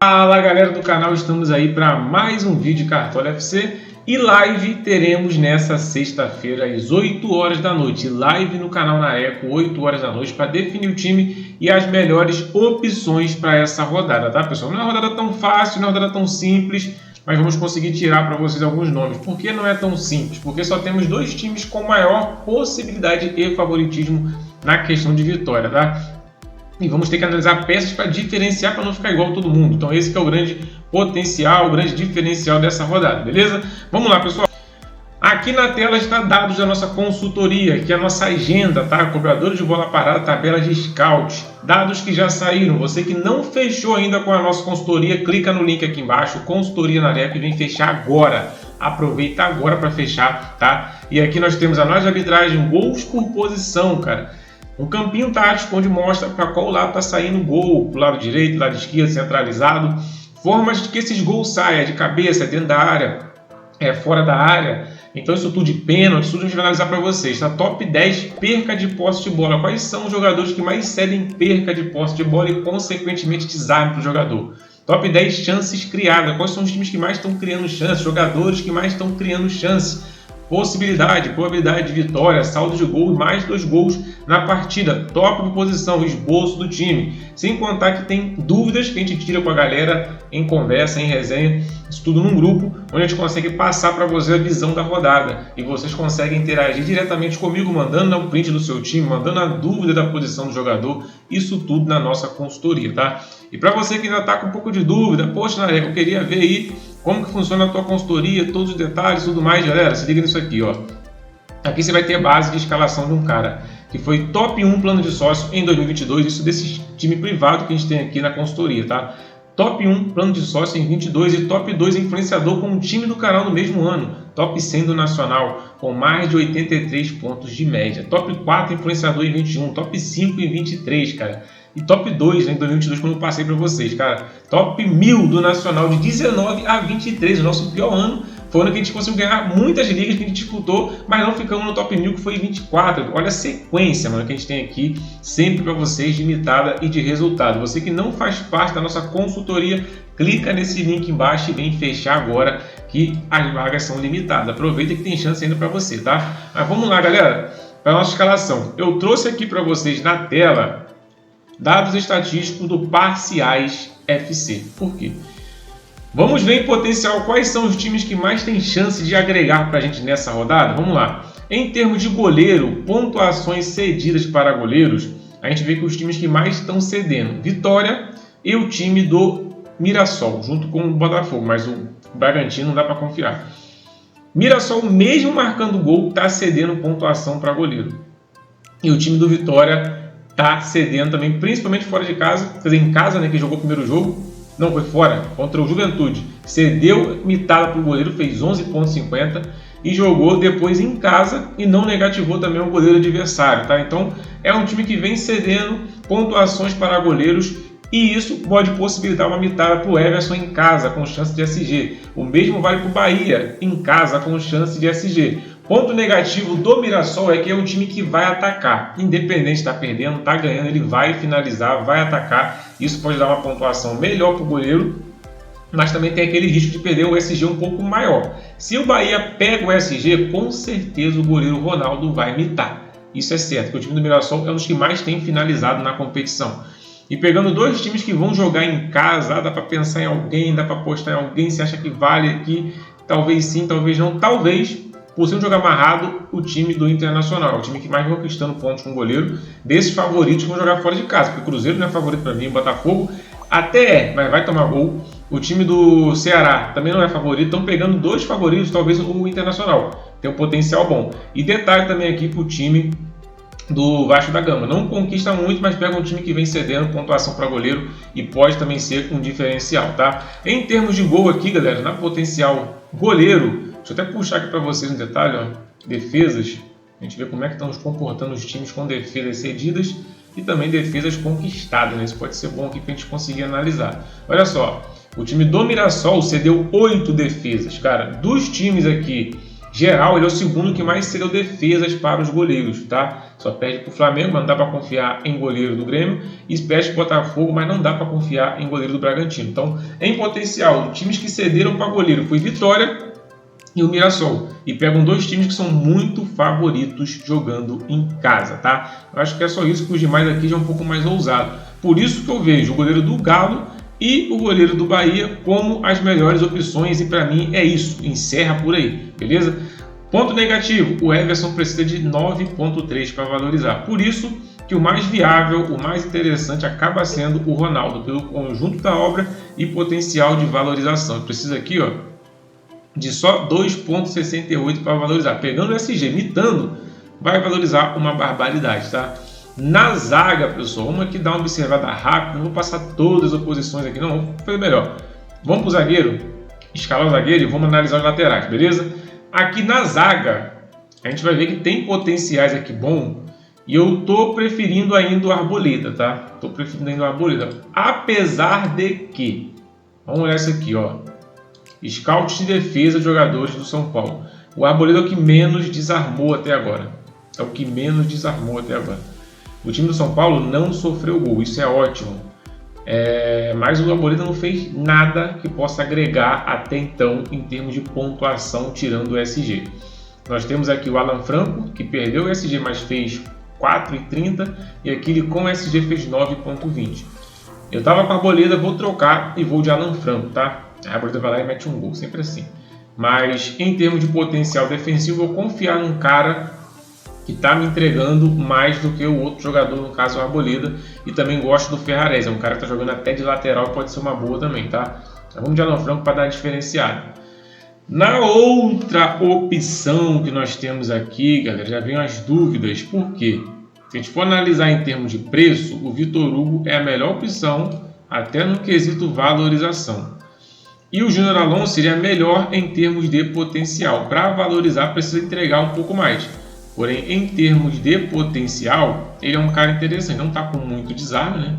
Fala galera do canal, estamos aí para mais um vídeo de Cartola FC e live teremos nessa sexta-feira às 8 horas da noite. Live no canal na Eco, 8 horas da noite, para definir o time e as melhores opções para essa rodada, tá pessoal? Não é uma rodada tão fácil, não é uma rodada tão simples, mas vamos conseguir tirar para vocês alguns nomes. Por que não é tão simples? Porque só temos dois times com maior possibilidade e favoritismo na questão de vitória, tá? E vamos ter que analisar peças para diferenciar, para não ficar igual todo mundo. Então esse que é o grande potencial, o grande diferencial dessa rodada, beleza? Vamos lá, pessoal. Aqui na tela está dados da nossa consultoria, que é a nossa agenda, tá? Cobradores de bola parada, tabelas de scout. Dados que já saíram. Você que não fechou ainda com a nossa consultoria, clica no link aqui embaixo, consultoria na Eco, e vem fechar agora. Aproveita agora para fechar, tá? E aqui nós temos a análise de arbitragem, gols por posição, cara. Um campinho tático onde mostra para qual lado está saindo o gol, para o lado direito, lado esquerdo, centralizado. Formas de que esses gols saiam, de cabeça, dentro da área, fora da área. Então isso tudo de pênalti, isso tudo a gente vai analisar para vocês. Tá? Top 10 perca de posse de bola. Quais são os jogadores que mais cedem perca de posse de bola e consequentemente desarme para o jogador? Top 10 chances criadas. Quais são os times que mais estão criando chances? Jogadores que mais estão criando chances? Possibilidade, probabilidade de vitória, saldo de gol e mais 2 gols na partida, top de posição, esboço do time. Sem contar que tem dúvidas que a gente tira com a galera em conversa, em resenha, isso tudo num grupo, onde a gente consegue passar para você a visão da rodada. E vocês conseguem interagir diretamente comigo, mandando o print do seu time, mandando a dúvida da posição do jogador, isso tudo na nossa consultoria, tá? E para você que ainda está com um pouco de dúvida, poxa, Nareca, eu queria ver aí como que funciona a tua consultoria, todos os detalhes e tudo mais, galera, se liga nisso aqui, ó. Aqui você vai ter a base de escalação de um cara que foi top 1 plano de sócio em 2022, isso desse time privado que a gente tem aqui na consultoria, tá? Top 1 plano de sócio em 22 e top 2 influenciador com o time do canal no mesmo ano. Top 100 do Nacional com mais de 83 pontos de média. Top 4 influenciador em 21, top 5 em 23, cara. E top 2 em 2022, quando eu passei para vocês, cara. Top 1000 do Nacional de 19 a 23, o nosso pior ano. Foi o ano que a gente conseguiu ganhar muitas ligas que a gente disputou, mas não ficamos no top 1000, que foi 24. Olha a sequência, mano, que a gente tem aqui, sempre para vocês, limitada e de resultado. Você que não faz parte da nossa consultoria, clica nesse link embaixo e vem fechar agora, que as vagas são limitadas. Aproveita que tem chance ainda para você, tá? Mas vamos lá, galera, para a nossa escalação. Eu trouxe aqui para vocês na tela dados estatísticos do Parciais FC. Por quê? Vamos ver em potencial quais são os times que mais têm chance de agregar para a gente nessa rodada? Vamos lá. Em termos de goleiro, pontuações cedidas para goleiros, a gente vê que os times que mais estão cedendo, Vitória e o time do Mirassol, junto com o Botafogo, mas o Bragantino não dá para confiar. Mirassol, mesmo marcando gol, está cedendo pontuação para goleiro. E o time do Vitória está cedendo também, principalmente fora de casa, quer dizer, em casa, né, que jogou o primeiro jogo, não, foi fora, contra o Juventude. Cedeu mitada para o goleiro, fez 11,50 e jogou depois em casa e não negativou também o goleiro adversário, tá? Então, é um time que vem cedendo pontuações para goleiros e isso pode possibilitar uma mitada para o Everson em casa, com chance de SG. O mesmo vale para o Bahia, em casa, com chance de SG. Ponto negativo do Mirassol é que é um time que vai atacar. Independente de estar perdendo, está ganhando, ele vai finalizar, vai atacar. Isso pode dar uma pontuação melhor para o goleiro, mas também tem aquele risco de perder o SG um pouco maior. Se o Bahia pega o SG, com certeza o goleiro Ronaldo vai mitar. Isso é certo, porque o time do Mirassol é um dos que mais tem finalizado na competição. E pegando dois times que vão jogar em casa, dá para pensar em alguém, dá para apostar em alguém, se acha que vale aqui, talvez sim, talvez não, talvez. Por ser um jogo amarrado, o time do Internacional, o time que mais vem conquistando pontos com o goleiro, desses favoritos que vão jogar fora de casa, porque o Cruzeiro não é favorito para mim, o Botafogo até mas vai tomar gol. O time do Ceará também não é favorito, estão pegando dois favoritos, talvez o Internacional, tem um potencial bom. E detalhe também aqui para o time do Vasco da Gama, não conquista muito, mas pega um time que vem cedendo pontuação para goleiro e pode também ser um diferencial, tá? Em termos de gol aqui, galera, na potencial goleiro, deixa eu até puxar aqui para vocês um detalhe, ó, defesas, a gente vê como é que estão se comportando os times com defesas cedidas e também defesas conquistadas, né? Isso pode ser bom aqui para a gente conseguir analisar. Olha só, o time do Mirassol cedeu 8 defesas, cara, dos times aqui geral, ele é o segundo que mais cedeu defesas para os goleiros, tá? Só perde para o Flamengo, mas não dá para confiar em goleiro do Grêmio, e perde para o Botafogo, mas não dá para confiar em goleiro do Bragantino. Então, em potencial, times que cederam para goleiro foi Vitória e o Mirassol, e pegam dois times que são muito favoritos jogando em casa, tá? Eu acho que é só isso, que os demais aqui já é um pouco mais ousado. Por isso que eu vejo o goleiro do Galo e o goleiro do Bahia como as melhores opções, e para mim é isso, encerra por aí, beleza? Ponto negativo, o Everson precisa de 9.3 para valorizar, por isso que o mais viável, o mais interessante acaba sendo o Ronaldo, pelo conjunto da obra e potencial de valorização. Eu preciso aqui, ó, de só 2.68 para valorizar. Pegando o SG, imitando, vai valorizar uma barbaridade, tá? Na zaga, pessoal, vamos aqui dar uma observada rápida, não vou passar todas as posições aqui, não, vamos fazer melhor. Vamos para o zagueiro, escalar o zagueiro e vamos analisar os laterais, beleza? Aqui na zaga, a gente vai ver que tem potenciais aqui bom, e eu tô preferindo ainda o Arboleda, tá? Tô preferindo ainda o Arboleda, apesar de que, vamos olhar isso aqui, ó. Scout de defesa de jogadores do São Paulo. O Arboleda é o que menos desarmou até agora. É o que menos desarmou até agora. O time do São Paulo não sofreu gol, isso é ótimo. Mas o Arboleda não fez nada que possa agregar até então em termos de pontuação, tirando o SG. Nós temos aqui o Alan Franco, que perdeu o SG, mas fez 4,30, e aquele com SG fez 9,20. Eu tava com a Arboleda, vou trocar e vou de Alan Franco, tá? A Arboleda vai lá e mete um gol, sempre assim. Mas em termos de potencial defensivo, eu vou confiar num cara que está me entregando mais do que o outro jogador, no caso o Arboleda. E também gosto do Ferrares, é um cara que está jogando até de lateral e pode ser uma boa também, tá? Então vamos de Alan Franco para dar uma diferenciada. Na outra opção que nós temos aqui, galera, já vem as dúvidas. Por quê? Se a gente for analisar em termos de preço, o Vitor Hugo é a melhor opção, até no quesito valorização. E o Júnior Alonso seria melhor em termos de potencial. Para valorizar, precisa entregar um pouco mais. Porém, em termos de potencial, ele é um cara interessante. Não está com muito desarme, né?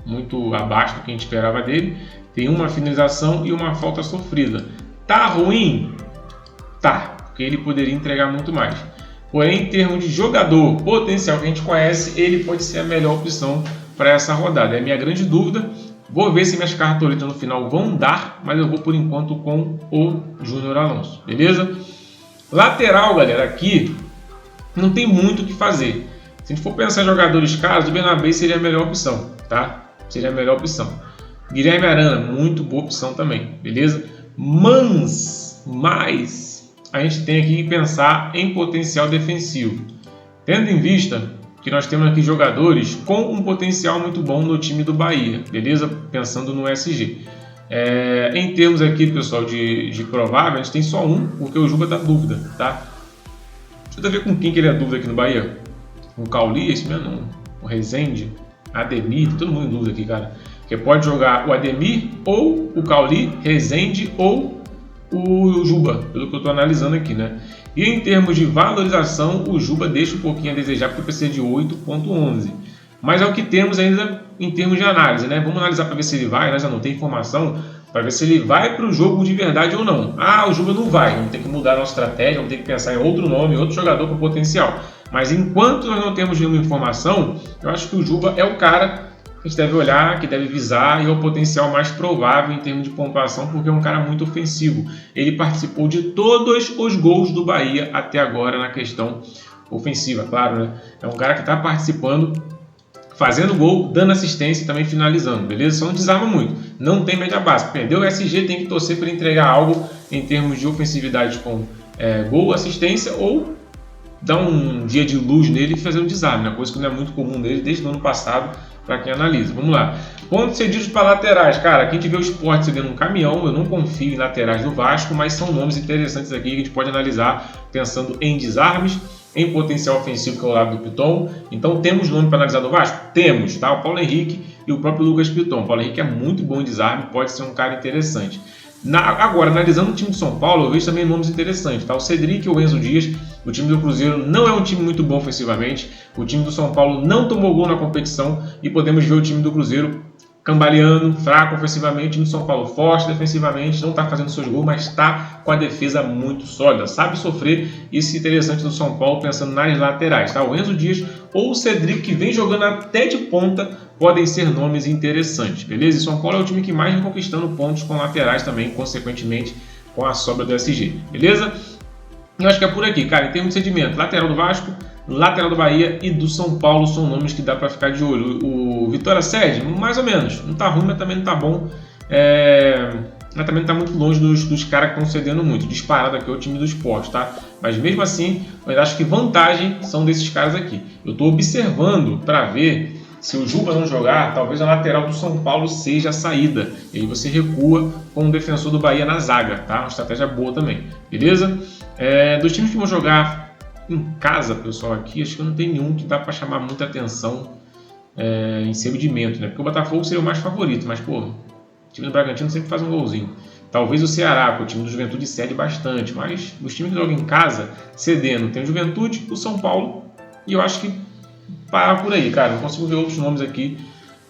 Muito abaixo do que a gente esperava dele. Tem uma finalização e uma falta sofrida. Tá ruim? Tá, porque ele poderia entregar muito mais. Porém, em termos de jogador potencial que a gente conhece, ele pode ser a melhor opção para essa rodada. É a minha grande dúvida. Vou ver se minhas cartolitas no final vão dar, mas eu vou por enquanto com o Júnior Alonso, beleza? Lateral, galera, aqui não tem muito o que fazer. Se a gente for pensar em jogadores caros, o Bernabé seria a melhor opção, tá? Seria a melhor opção. Guilherme Arana, muito boa opção também, beleza? Mas a gente tem aqui que pensar em potencial defensivo. Tendo em vista que nós temos aqui jogadores com um potencial muito bom no time do Bahia, beleza? Pensando no SG. Em termos aqui, pessoal, de provável, a gente tem só um, porque o Juba tá dúvida, tá? Deixa eu ver com quem que ele é dúvida aqui no Bahia. O Cauli, esse mesmo não. O Rezende, Ademir, todo mundo em dúvida aqui, cara. Porque pode jogar o Ademir, ou o Cauli, Rezende, ou o Juba, pelo que eu estou analisando aqui, né? E em termos de valorização, o Juba deixa um pouquinho a desejar, porque precisa de 8,11. Mas é o que temos ainda em termos de análise, né? Vamos analisar para ver se ele vai, nós já não tem informação, para ver se ele vai para o jogo de verdade ou não. Ah, o Juba não vai, vamos ter que mudar a nossa estratégia, vamos ter que pensar em outro nome, outro jogador com potencial. Mas enquanto nós não temos nenhuma informação, eu acho que o Juba é o cara que a gente deve olhar, que deve visar, e é o potencial mais provável em termos de pontuação, porque é um cara muito ofensivo. Ele participou de todos os gols do Bahia até agora na questão ofensiva, claro, né? É um cara que está participando, fazendo gol, dando assistência e também finalizando, beleza? Só não desarma muito, não tem média básica. Perdeu o SG, tem que torcer para entregar algo em termos de ofensividade com gol, assistência, ou dar um dia de luz nele e fazer um desarme, né? Coisa que não é muito comum dele desde o ano passado, para quem analisa. Vamos lá. Pontos cedidos para laterais. Cara, aqui a gente vê o Sport cedendo um caminhão. Eu não confio em laterais do Vasco, mas são nomes interessantes aqui que a gente pode analisar pensando em desarmes, em potencial ofensivo, que é o lado do Piton. Então temos nome para analisar do Vasco? Temos, tá? O Paulo Henrique e o próprio Lucas Piton. O Paulo Henrique é muito bom em desarme, pode ser um cara interessante. Agora, analisando o time de São Paulo, eu vejo também nomes interessantes, tá? O Cedric e o Enzo Dias. O time do Cruzeiro não é um time muito bom ofensivamente. O time do São Paulo não tomou gol na competição. E podemos ver o time do Cruzeiro cambaleando, fraco ofensivamente. O time do São Paulo forte defensivamente, não está fazendo seus gols, mas está com a defesa muito sólida, sabe sofrer. Isso é interessante do São Paulo, pensando nas laterais, tá? O Enzo Dias ou o Cedric, que vem jogando até de ponta, podem ser nomes interessantes, beleza? E São Paulo é o time que mais vem conquistando pontos com laterais também, consequentemente, com a sobra do SG, beleza? Eu acho que é por aqui, cara. Em termos de segmento, lateral do Vasco, lateral do Bahia e do São Paulo são nomes que dá para ficar de olho. O Vitória Sede, mais ou menos. Não tá ruim, mas também não tá bom. Mas também não tá muito longe dos caras que estão cedendo muito. Disparado aqui é o time do Sport, tá? Mas mesmo assim, eu acho que vantagem são desses caras aqui. Eu tô observando para ver se o Juba não jogar, talvez a lateral do São Paulo seja a saída. E aí você recua com o defensor do Bahia na zaga, tá? Uma estratégia boa também, beleza? Dos times que vão jogar em casa, pessoal, aqui, acho que não tem nenhum que dá para chamar muita atenção em segmento, né? Porque o Botafogo seria o mais favorito, mas, pô, o time do Bragantino sempre faz um golzinho. Talvez o Ceará, porque o time do Juventude cede bastante, mas os times que jogam em casa, cedendo, tem o Juventude, o São Paulo, e eu acho que para por aí, cara. Não consigo ver outros nomes aqui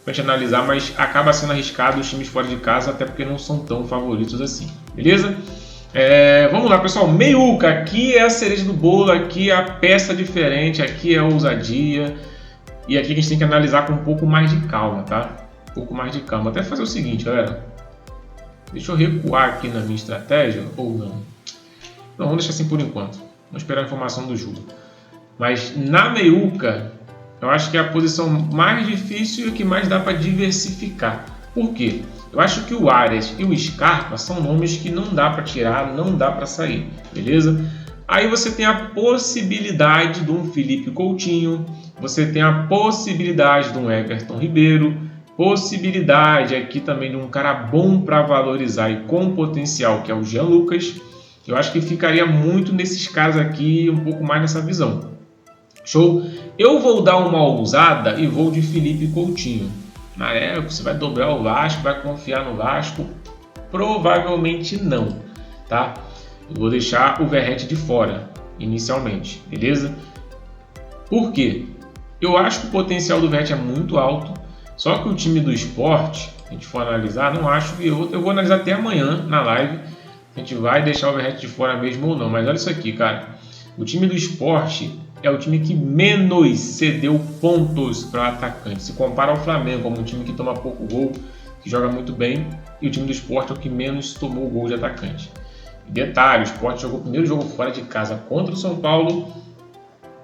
pra gente analisar, mas acaba sendo arriscado os times fora de casa, até porque não são tão favoritos assim, beleza? Vamos lá, pessoal. Meiuca, aqui é a cereja do bolo, aqui é a peça diferente, aqui é a ousadia. E aqui a gente tem que analisar com um pouco mais de calma, tá? Um pouco mais de calma. Até fazer o seguinte, galera. Deixa eu recuar aqui na minha estratégia, ou não? Não, vamos deixar assim por enquanto. Vamos esperar a informação do jogo. Mas na meiuca, eu acho que é a posição mais difícil e que mais dá para diversificar. Por quê? Eu acho que o Arias e o Scarpa são nomes que não dá para tirar, não dá para sair, beleza? Aí você tem a possibilidade de um Felipe Coutinho, você tem a possibilidade de um Everton Ribeiro, possibilidade aqui também de um cara bom para valorizar e com potencial, que é o Jean Lucas. Eu acho que ficaria muito nesses caras aqui, um pouco mais nessa visão. Show? Eu vou dar uma ousada e vou de Felipe Coutinho. Você vai dobrar o Vasco, vai confiar no Vasco? Provavelmente não, tá? Eu vou deixar o Verratti de fora, inicialmente, beleza? Por quê? Eu acho que o potencial do Verratti é muito alto, só que o time do Sport, se a gente for analisar, não acho que eu vou analisar até amanhã na live, a gente vai deixar o Verratti de fora mesmo ou não, mas olha isso aqui, cara. O time do Sport é o time que menos cedeu pontos para o atacante. Se compara ao Flamengo, como um time que toma pouco gol, que joga muito bem, e o time do Sport é o que menos tomou gol de atacante. E detalhe, o Sport jogou o primeiro jogo fora de casa contra o São Paulo,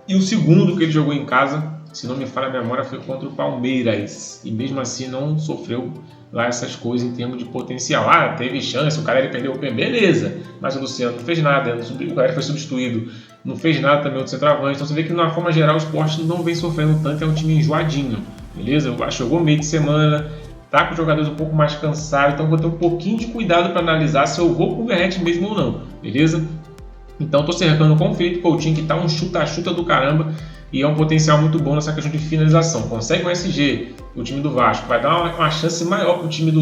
e o segundo que ele jogou em casa, se não me falha a memória, foi contra o Palmeiras. E mesmo assim não sofreu lá essas coisas em termos de potencial. Teve chance, o cara perdeu o pé, beleza. Mas o Luciano não fez nada, o cara foi substituído, não fez nada também outro centroavante. Então você vê que de uma forma geral o Sport não vem sofrendo tanto, é um time enjoadinho, beleza? Eu acho que jogou meio de semana, tá com os jogadores um pouco mais cansados, então vou ter um pouquinho de cuidado para analisar se eu vou com o Verratti mesmo ou não, beleza? Então estou cercando com o Felipe Coutinho, que tá um chuta-chuta do caramba e é um potencial muito bom nessa questão de finalização. Consegue um SG, o time do Vasco, vai dar uma chance maior para o time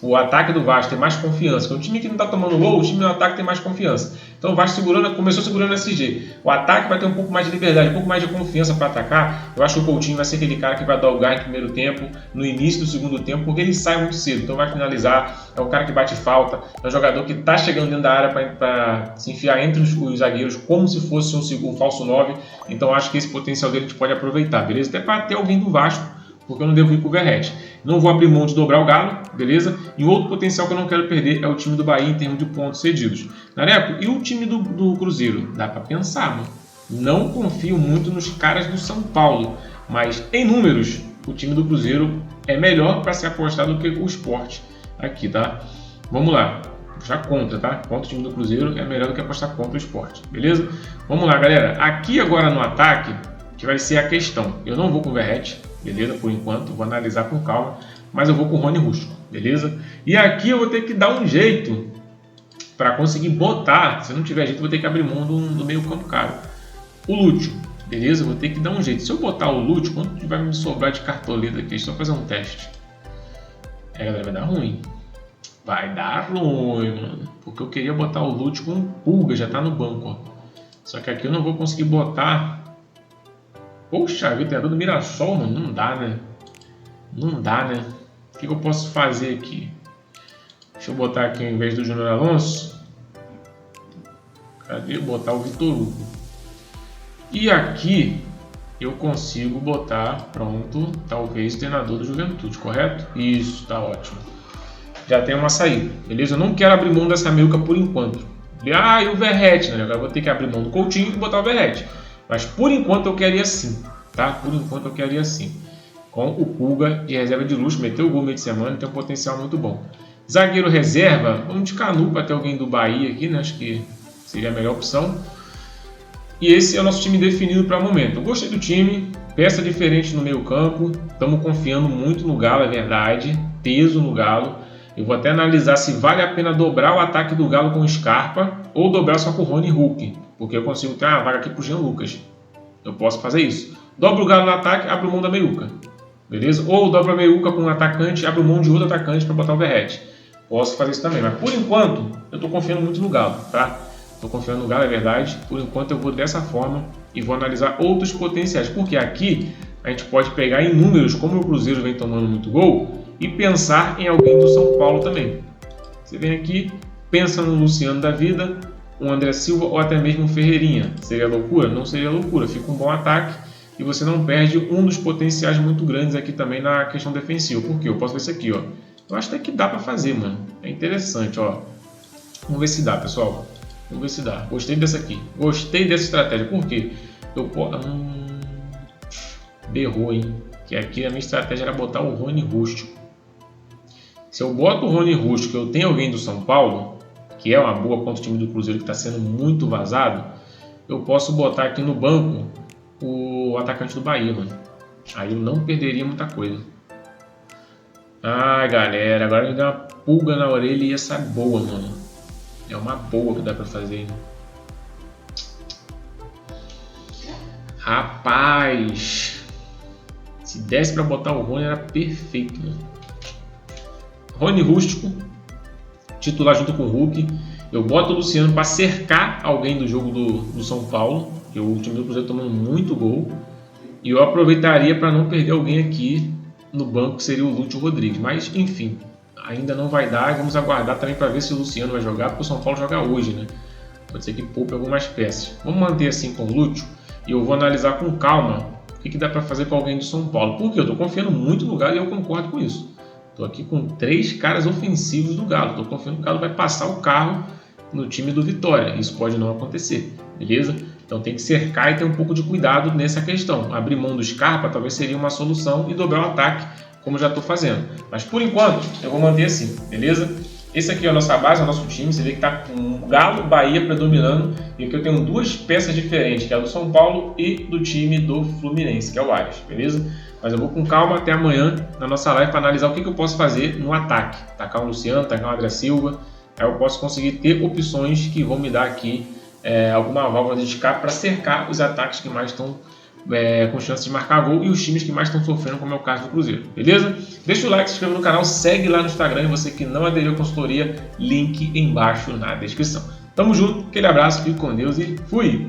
o ataque do Vasco ter mais confiança. Porque o time que não está tomando gol, o time do ataque tem mais confiança. Então o Vasco começou segurando o SG. O ataque vai ter um pouco mais de liberdade, um pouco mais de confiança para atacar. Eu acho que o Coutinho vai ser aquele cara que vai dar o gás no primeiro tempo, no início do segundo tempo, porque ele sai muito cedo. Então vai finalizar, é um cara que bate falta, é um jogador que está chegando dentro da área para se enfiar entre os zagueiros como se fosse um falso 9. Então acho que esse potencial dele a gente pode aproveitar, beleza? Até para ter alguém do Vasco, porque eu não devo ir com o Verratti. Não vou abrir mão de dobrar o Galo, beleza? E outro potencial que eu não quero perder é o time do Bahia em termos de pontos cedidos. Nareco, e o time do Cruzeiro? Dá para pensar, mano. Não confio muito nos caras do São Paulo, mas em números, o time do Cruzeiro é melhor para se apostar do que o Sport aqui, tá? Vamos lá. Já contra, tá? Contra o time do Cruzeiro é melhor do que apostar contra o Sport, beleza? Vamos lá, galera. Aqui agora no ataque, que vai ser a questão. Eu não vou com o Verratti, beleza? Por enquanto, vou analisar com calma, mas eu vou com o Rony Rústico, beleza? E aqui eu vou ter que dar um jeito para conseguir botar, se não tiver jeito, eu vou ter que abrir mão do meio campo caro. O Lúcio, beleza? Eu vou ter que dar um jeito. Se eu botar o Lúcio, quanto vai me sobrar de cartoleta aqui? Deixa eu fazer um teste. Galera, vai dar ruim. Vai dar ruim, mano. Porque eu queria botar o Lúcio com pulga, já tá no banco, ó. Só que aqui eu não vou conseguir botar. Poxa vida, treinador do Mirassol, mano, não dá, né? Não dá, né? O que eu posso fazer aqui? Deixa eu botar aqui ao invés do Júnior Alonso. Cadê? Botar o Vitor Hugo. E aqui eu consigo botar, pronto, talvez treinador do Juventude, correto? Isso, tá ótimo. Já tem uma saída, beleza? Eu não quero abrir mão dessa meiuca por enquanto. E o Verratti, né? Agora eu vou ter que abrir mão do Coutinho e botar o Verratti. Mas por enquanto eu queria assim, tá? Por enquanto eu queria assim. Com o Pulga de reserva de luxo, meteu o gol meio de semana, tem um potencial muito bom. Zagueiro reserva, vamos de Canu para ter alguém do Bahia aqui, né? Acho que seria a melhor opção. E esse é o nosso time definido para o momento. Eu gostei do time, peça diferente no meio campo, estamos confiando muito no Galo, é verdade, peso no Galo. Eu vou até analisar se vale a pena dobrar o ataque do Galo com o Scarpa ou dobrar só com o Rony Hulk, porque eu consigo ter uma vaga aqui para o Jean Lucas. Eu posso fazer isso. Dobro o Galo no ataque, abro mão da meiuca, beleza? Ou dobro a meiuca com um atacante, abro mão de outro atacante para botar o Verratti. Posso fazer isso também, mas por enquanto eu estou confiando muito no Galo, tá? Estou confiando no Galo, é verdade. Por enquanto eu vou dessa forma e vou analisar outros potenciais. Porque aqui a gente pode pegar em números, como o Cruzeiro vem tomando muito gol, e pensar em alguém do São Paulo também. Você vem aqui, pensa no Luciano da vida, um André Silva ou até mesmo um Ferreirinha. Seria loucura? Não seria loucura. Fica um bom ataque e você não perde um dos potenciais muito grandes aqui também na questão defensiva. Por quê? Eu posso ver isso aqui, ó. Eu acho até que dá para fazer, mano. É interessante, ó. Vamos ver se dá, pessoal. Vamos ver se dá. Gostei dessa aqui. Gostei dessa estratégia. Por quê? Eu posso... Berrou, hein? Que aqui a minha estratégia era botar o Rony Rústico. Se eu boto o Rony Rústico e eu tenho alguém do São Paulo, que é uma boa contra o time do Cruzeiro que está sendo muito vazado, eu posso botar aqui no banco o atacante do Bahia, mano. Aí eu não perderia muita coisa. Galera, agora me deu uma pulga na orelha e essa boa, mano. É uma boa que dá pra fazer, hein? Rapaz, se desse pra botar o Rony era perfeito, mano. Rony Rústico, titular junto com o Hulk. Eu boto o Luciano para cercar alguém do jogo do São Paulo, que o time do Cruzeiro tomando muito gol. E eu aproveitaria para não perder alguém aqui no banco, que seria o Lúcio Rodrigues. Mas, enfim, ainda não vai dar. Vamos aguardar também para ver se o Luciano vai jogar, porque o São Paulo joga hoje, né? Pode ser que poupe algumas peças. Vamos manter assim com o Lúcio e eu vou analisar com calma o que dá para fazer com alguém do São Paulo. Porque eu estou confiando muito no Galo e eu concordo com isso. Estou aqui com 3 caras ofensivos do Galo. Estou confiando que o Galo vai passar o carro no time do Vitória. Isso pode não acontecer, beleza? Então tem que cercar e ter um pouco de cuidado nessa questão. Abrir mão do Scarpa talvez seria uma solução e dobrar o ataque, como já estou fazendo. Mas por enquanto eu vou manter assim, beleza? Esse aqui é a nossa base, é o nosso time. Você vê que está com o Galo, Bahia predominando. E aqui eu tenho 2 peças diferentes, que é a do São Paulo e do time do Fluminense, que é o Arias, beleza? Mas eu vou com calma até amanhã na nossa live para analisar o que eu posso fazer no ataque. Tacar um Luciano, tacar um André Silva. Aí eu posso conseguir ter opções que vão me dar aqui alguma válvula de escape para cercar os ataques que mais estão com chance de marcar gol e os times que mais estão sofrendo, como é o caso do Cruzeiro, beleza? Deixa o like, se inscreva no canal, segue lá no Instagram e você que não aderiu à consultoria, link embaixo na descrição. Tamo junto, aquele abraço, fique com Deus e fui!